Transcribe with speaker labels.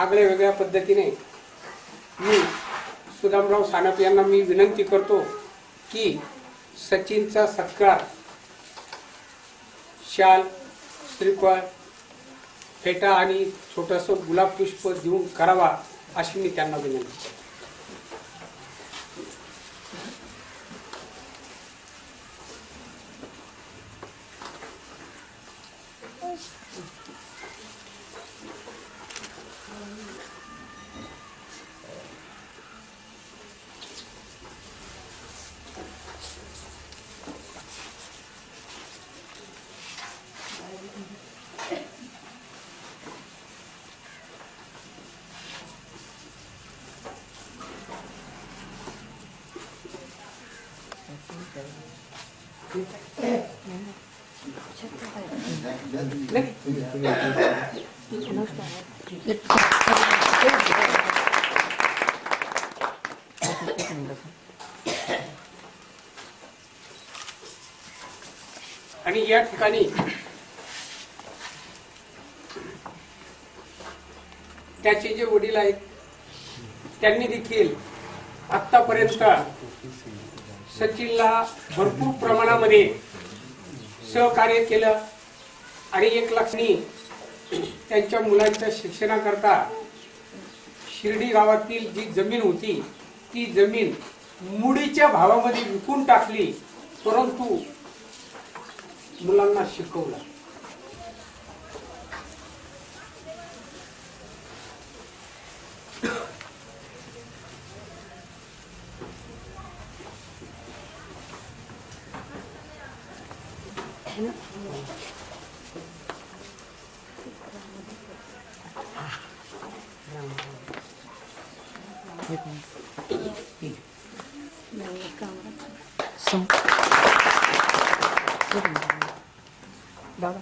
Speaker 1: आगळ्या वेगळ्या पद्धतीने मी सुदामराव सानप यांना मी विनंती करतो की सचिनचा सत्कार शाल, श्रीफळ, फेटा आणि छोटंसं गुलाब पुष्प देऊन करावा अशी मी त्यांना विनंती करतो. आणि या ठिकाणी त्याचे जे वडील आहेत त्यांनी देखील आतापर्यंत सचिनला भरपूर प्रमाणामध्ये सहकार्य केलं आणि 1 लाखांनी त्यांच्या मुलांच्या शिक्षणाकरता शिर्डी गावातील जी जमीन होती ती जमीन मुडीच्या भावामध्ये विकून टाकली, परंतु मुलांना शिकवलं. दादा